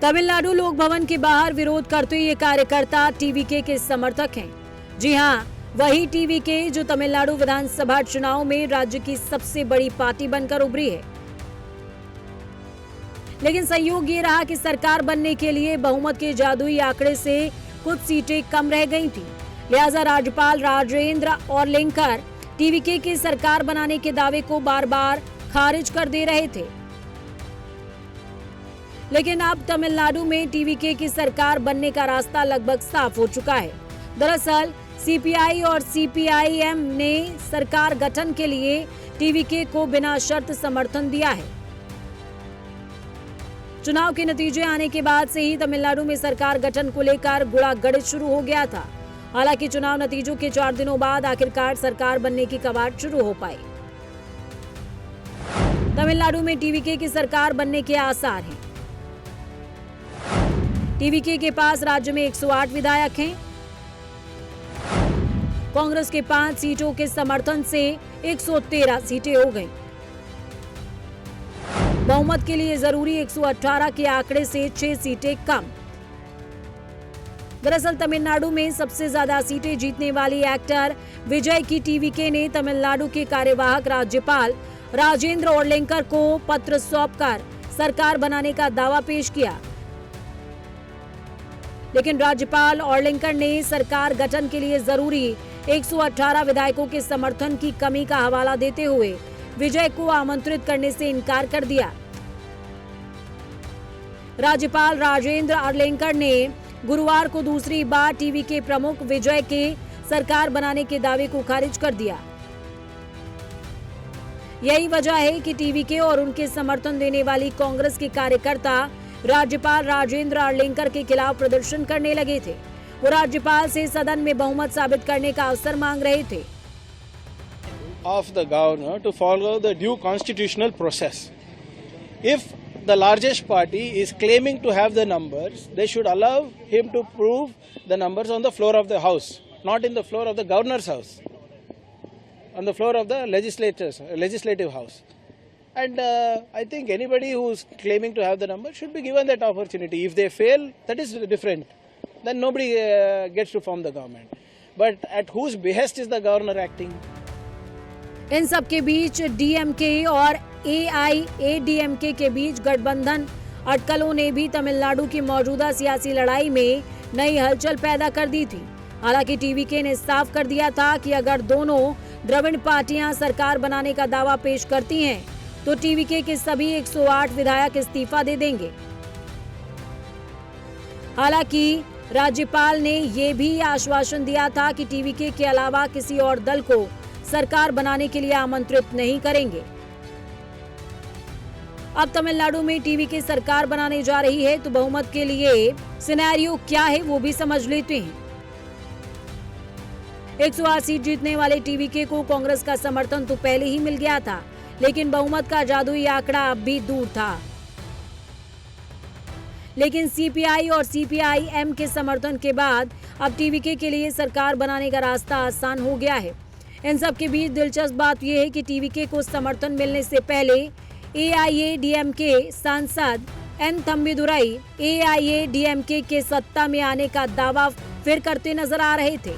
तमिलनाडु लोक भवन के बाहर विरोध करते ये कार्यकर्ता टीवीके के समर्थक हैं। जी हां, वही टीवीके जो तमिलनाडु विधानसभा चुनाव में राज्य की सबसे बड़ी पार्टी बनकर उभरी है। लेकिन संयोग ये रहा कि सरकार बनने के लिए बहुमत के जादुई आंकड़े से कुछ सीटें कम रह गई थी। लिहाजा राज्यपाल राजेंद्र ओरलेंकर टीवीके की सरकार बनाने के दावे को बार बार खारिज कर दे रहे थे। लेकिन अब तमिलनाडु में टीवीके की सरकार बनने का रास्ता लगभग साफ हो चुका है। दरअसल सीपीआई और सीपीआईएम ने सरकार गठन के लिए टीवीके को बिना शर्त समर्थन दिया है। चुनाव के नतीजे आने के बाद से ही तमिलनाडु में सरकार गठन को लेकर गुड़ागड़ित शुरू हो गया था। हालांकि चुनाव नतीजों के 4 दिनों बाद आखिरकार सरकार बनने की कवायद शुरू हो पाई। तमिलनाडु में टीवीके की सरकार बनने के आसार हैं। टीवीके के पास राज्य में 108 विधायक हैं। कांग्रेस के 5 सीटों के समर्थन से 113 सीटें हो गईं। बहुमत के लिए जरूरी 118 के आंकड़े से 6 सीटें कम। दरअसल तमिलनाडु में सबसे ज्यादा सीटें जीतने वाली एक्टर विजय की टीवीके ने तमिलनाडु के कार्यवाहक राज्यपाल राजेंद्र ओरलेंकर को पत्र सौंपकर सरकार बनाने का दावा पेश किया। लेकिन राज्यपाल ओरलेंकर ने सरकार गठन के लिए जरूरी 118 विधायकों के समर्थन की कमी का हवाला देते हुए विजय को आमंत्रित करने से इनकार कर दिया। राज्यपाल राजेंद्र ओरलेंकर ने गुरुवार को दूसरी बार टीवीके प्रमुख विजय के सरकार बनाने के दावे को खारिज कर दिया। यही वजह है कि टीवीके और उनके समर्थन देने वाली कांग्रेस के कार्यकर्ता राज्यपाल राजेंद्र ओरलेंकर के खिलाफ प्रदर्शन करने लगे थे। वो राज्यपाल से सदन में बहुमत साबित करने का अवसर मांग रहे थे। Of the governor to follow the due constitutional process. If the largest party is claiming to have the numbers, they should allow him to prove the numbers on the floor of the house, not in the floor of the governor's house, on the floor of the legislative house. And I think anybody who is claiming to have the numbers should be given that opportunity. If they fail, that is different. Then nobody gets to form the government. But at whose behest is the governor acting? इन सब के बीच DMK और एआईएडीएमके के बीच गठबंधन अटकलों ने भी तमिलनाडु की मौजूदा सियासी लड़ाई में नई हलचल पैदा कर दी थी। हालांकि टीवीके ने साफ कर दिया था कि अगर दोनों द्रविड़ पार्टियां सरकार बनाने का दावा पेश करती हैं, तो टीवीके के सभी 108 विधायक इस्तीफा दे देंगे। हालांकि राज्यपाल ने ये भी आश्वासन दिया था कि टीवीके के अलावा किसी और दल को सरकार बनाने के लिए आमंत्रित नहीं करेंगे। अब तमिलनाडु में टीवीके सरकार बनाने जा रही है, तो बहुमत के लिए सिनेरियो क्या है वो भी समझ लेते हैं। 108 सीट जीतने वाले टीवीके को कांग्रेस का समर्थन तो पहले ही मिल गया था, लेकिन बहुमत का जादुई आंकड़ा अब भी दूर था। लेकिन सीपीआई और सीपीआईएम के समर्थन के बाद अब टीवीके के लिए सरकार बनाने का रास्ता आसान हो गया है। इन सब के बीच दिलचस्प बात यह है कि टीवीके को समर्थन मिलने से पहले एआईएडीएमके सांसद एन थंबीदुराई एआईएडीएमके के सत्ता में आने का दावा फिर करते नजर आ रहे थे।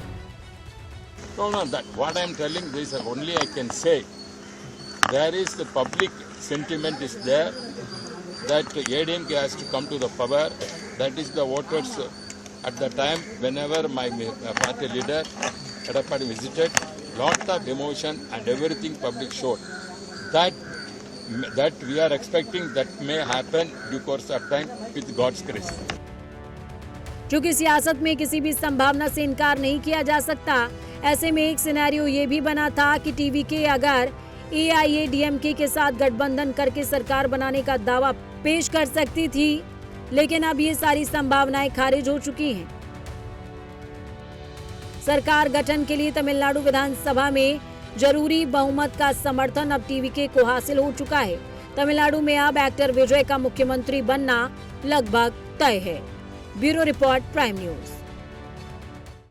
No, that what I am telling this only I can say. There is the public sentiment is there that ADMK has to come to the power. That is the voters at the time whenever my party leader Edappadi visited, lot of emotion and everything public showed. That we are expecting that may happen due course of time with God's grace. क्योंकि सियासत में किसी भी संभावना से इनकार नहीं किया जा सकता, ऐसे में एक सिनेरियो ये भी बना था कि टीवीके अगर एआईएडीएमके के साथ गठबंधन करके सरकार बनाने का दावा पेश कर सकती थी, लेकिन अब ये सारी संभावनाएं खारिज हो चुकी हैं। सरकार गठन के लिए तमिलनाडु विधानसभा में जरूरी बहुमत का समर्थन अब टीवीके को हासिल हो चुका है। तमिलनाडु में अब एक्टर विजय का मुख्यमंत्री बनना लगभग तय है। Bureau report, prime news.